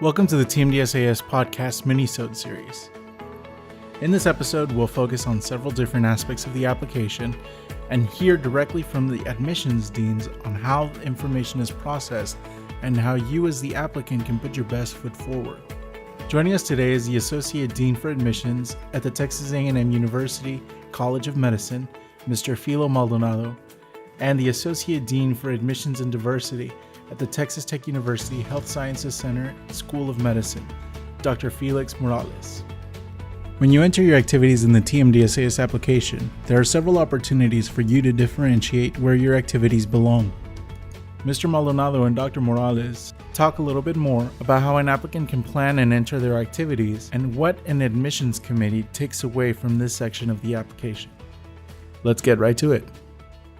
Welcome to the TMDSAS podcast minisode series. In this episode, we'll focus on several different aspects of the application and hear directly from the admissions deans on how information is processed and how you as the applicant can put your best foot forward. Joining us today is the Associate Dean for Admissions at the Texas A&amp University College of Medicine, Mr. Filo Maldonado, and the Associate Dean for Admissions and Diversity at the Texas Tech University Health Sciences Center School of Medicine, Dr. Felix Morales. When you enter your activities in the TMDSAS application, there are several opportunities for you to differentiate where your activities belong. Mr. Maldonado and Dr. Morales talk a little bit more about how an applicant can plan and enter their activities and what an admissions committee takes away from this section of the application. Let's get right to it.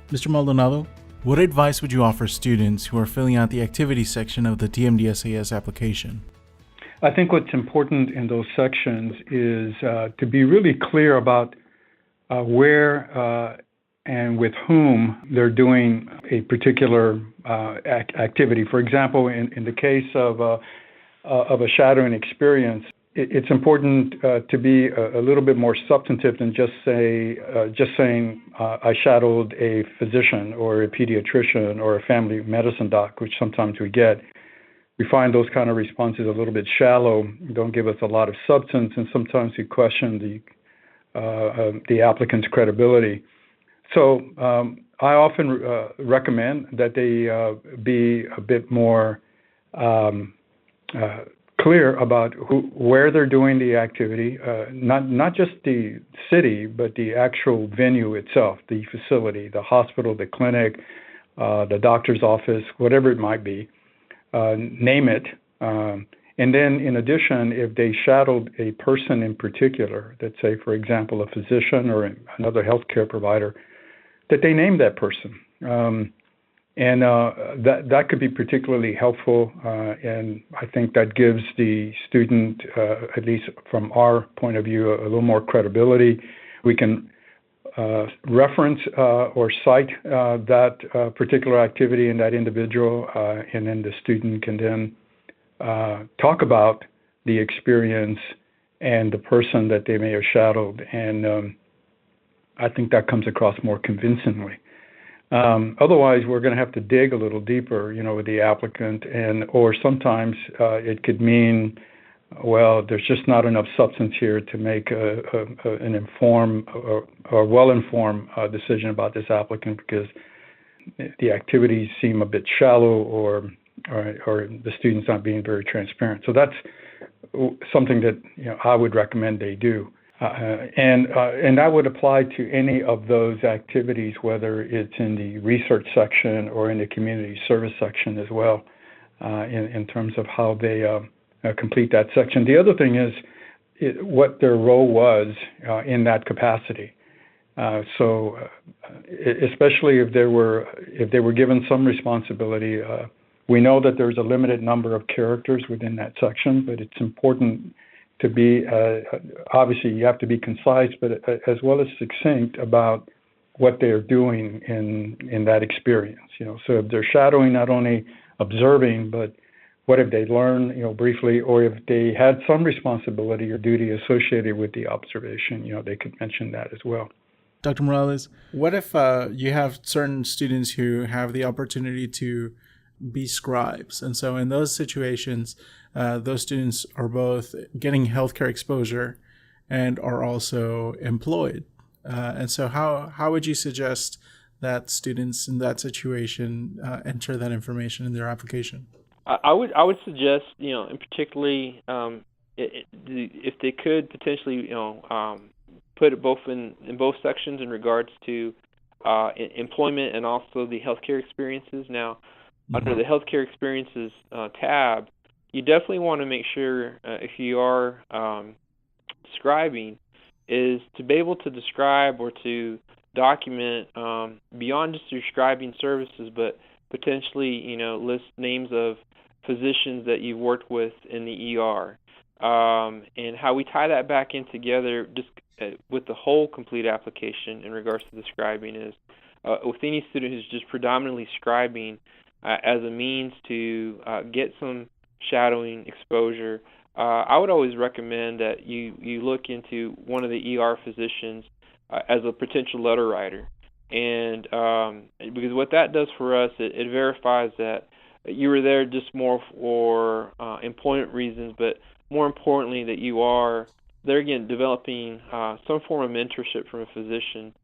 Mr. Maldonado, what advice would you offer students who are filling out the activities section of the TMDSAS application? I think what's important in those sections is to be really clear about where and with whom they're doing a particular activity. For example, in the case of a shadowing experience, it's important to be a little bit more substantive than just saying I shadowed a physician or a pediatrician or a family medicine doc, which sometimes we get. We find those kind of responses a little bit shallow, don't give us a lot of substance, and sometimes we question the applicant's credibility. So I often recommend that they be a bit more clear about where they're doing the activity, not just the city, but the actual venue itself, the facility, the hospital, the clinic, the doctor's office, whatever it might be. Name it. And then in addition, if they shadowed a person in particular, let's say, for example, a physician or another healthcare provider, that they name that person. And that could be particularly helpful, and I think that gives the student, at least from our point of view, a little more credibility. We can reference or cite that particular activity in that individual, and then the student can then talk about the experience and the person that they may have shadowed, and I think that comes across more convincingly. Otherwise, we're going to have to dig a little deeper, with the applicant, or sometimes it could mean, well, there's just not enough substance here to make an informed or well-informed decision about this applicant because the activities seem a bit shallow or the student's not being very transparent. So that's something that I would recommend they do. And that would apply to any of those activities, whether it's in the research section or in the community service section as well, in terms of how they complete that section. The other thing is what their role was in that capacity. So especially if they were given some responsibility, we know that there's a limited number of characters within that section, but it's important to be, obviously you have to be concise, but as well as succinct about what they're doing in that experience. So if they're shadowing, not only observing, but what if they learn, briefly, or if they had some responsibility or duty associated with the observation, they could mention that as well. Dr. Morales, what if you have certain students who have the opportunity to be scribes? And so in those situations, those students are both getting healthcare exposure and are also employed. And so how would you suggest that students in that situation enter that information in their application? I would suggest, and particularly if they could potentially, put it both in both sections in regards to employment and also the healthcare experiences. Now, under the healthcare experiences tab, you definitely want to make sure if you are scribing is to be able to describe or to document beyond just your scribing services, but potentially, list names of physicians that you've worked with in the ER. And how we tie that back in together just with the whole complete application in regards to describing is with any student who's just predominantly scribing as a means to get some shadowing, exposure, I would always recommend that you look into one of the ER physicians as a potential letter writer. And because what that does for us, it verifies that you were there just more for employment reasons, but more importantly that you are there again developing some form of mentorship from a physician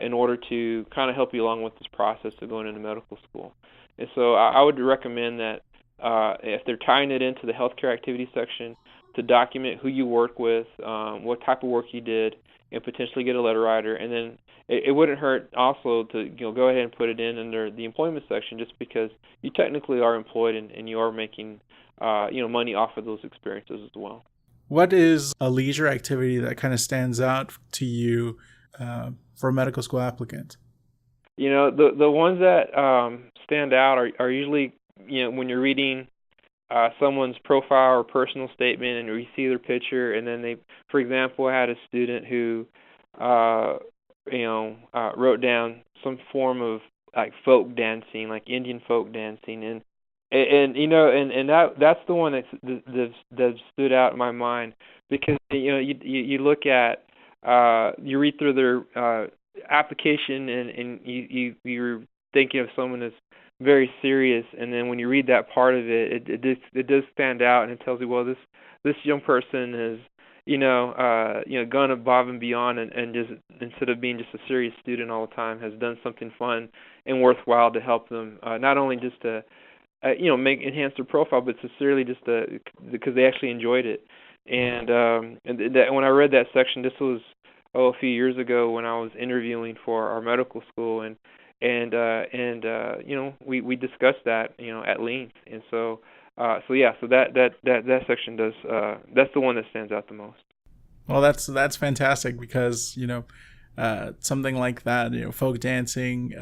in order to kind of help you along with this process of going into medical school. And so I would recommend that if they're tying it into the healthcare activity section, to document who you work with, what type of work you did, and potentially get a letter writer. And then it wouldn't hurt also to go ahead and put it in under the employment section, just because you technically are employed and you are making money off of those experiences as well. What is a leisure activity that kind of stands out to you for a medical school applicant? The ones that stand out are usually when you're reading someone's profile or personal statement and you see their picture, and then they, for example, I had a student who wrote down some form of like folk dancing, like Indian folk dancing, and that's the one that stood out in my mind, because you look at you read through their application and you're thinking of someone that's very serious, and then when you read that part of it does stand out, and it tells you, well, this young person has gone above and beyond, and just instead of being just a serious student all the time, has done something fun and worthwhile to help them, not only just to enhance their profile, but sincerely just because they actually enjoyed it. And when I read that section, this was a few years ago when I was interviewing for our medical school, and we discussed that at length, and so that section does that's the one that stands out the most. Well, that's fantastic, because something like that, folk dancing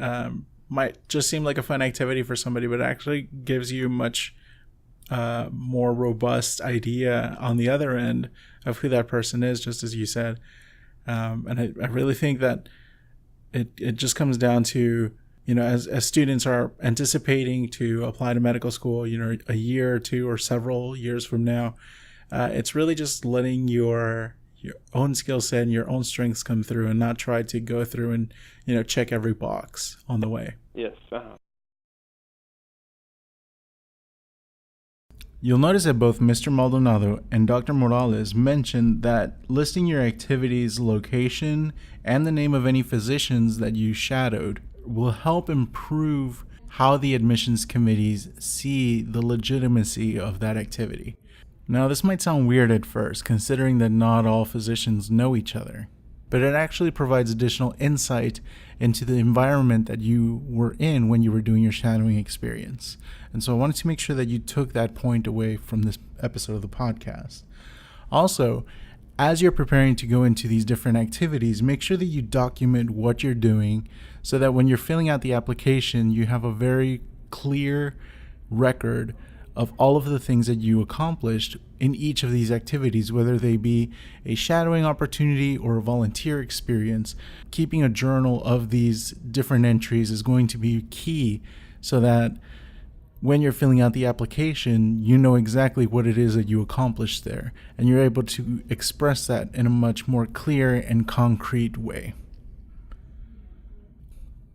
might just seem like a fun activity for somebody, but it actually gives you much more robust idea on the other end of who that person is, just as you said. And I really think that it just comes down to, as students are anticipating to apply to medical school, a year or two or several years from now, it's really just letting your own skill set and your own strengths come through, and not try to go through and, check every box on the way. Yes. You'll notice that both Mr. Maldonado and Dr. Morales mentioned that listing your activities, location, and the name of any physicians that you shadowed will help improve how the admissions committees see the legitimacy of that activity. Now, this might sound weird at first, considering that not all physicians know each other, but it actually provides additional insight into the environment that you were in when you were doing your shadowing experience. And so I wanted to make sure that you took that point away from this episode of the podcast. Also, as you're preparing to go into these different activities, make sure that you document what you're doing, so that when you're filling out the application, you have a very clear record of all of the things that you accomplished in each of these activities, whether they be a shadowing opportunity or a volunteer experience. Keeping a journal of these different entries is going to be key, so that when you're filling out the application, you know exactly what it is that you accomplished there, and you're able to express that in a much more clear and concrete way.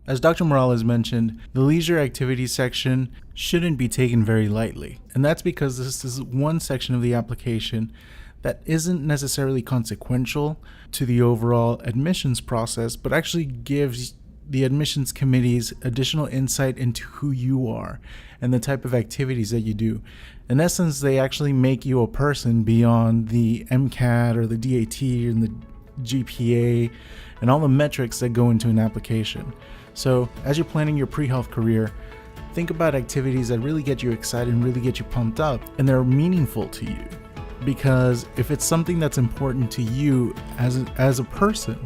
As Dr. Morales mentioned, the leisure activities section shouldn't be taken very lightly, and that's because this is one section of the application that isn't necessarily consequential to the overall admissions process, but actually gives the admissions committees additional insight into who you are and the type of activities that you do. In essence, they actually make you a person beyond the MCAT or the DAT and the GPA and all the metrics that go into an application. So as you're planning your pre-health career, think about activities that really get you excited and really get you pumped up, and they're meaningful to you. Because if it's something that's important to you as a person,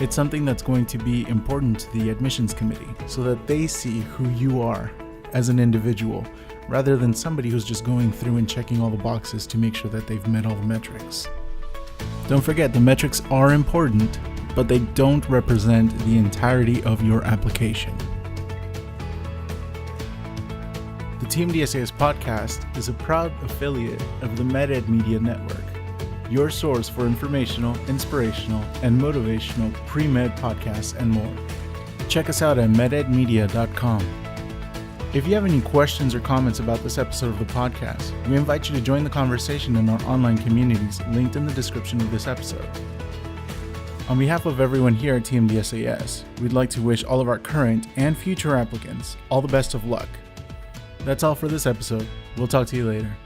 it's something that's going to be important to the admissions committee, so that they see who you are as an individual, rather than somebody who's just going through and checking all the boxes to make sure that they've met all the metrics. Don't forget, the metrics are important, but they don't represent the entirety of your application. The TMDSAS podcast is a proud affiliate of the MedEd Media Network, your source for informational, inspirational, and motivational pre-med podcasts and more. Check us out at mededmedia.com. If you have any questions or comments about this episode of the podcast, we invite you to join the conversation in our online communities linked in the description of this episode. On behalf of everyone here at TMDSAS, we'd like to wish all of our current and future applicants all the best of luck. That's all for this episode. We'll talk to you later.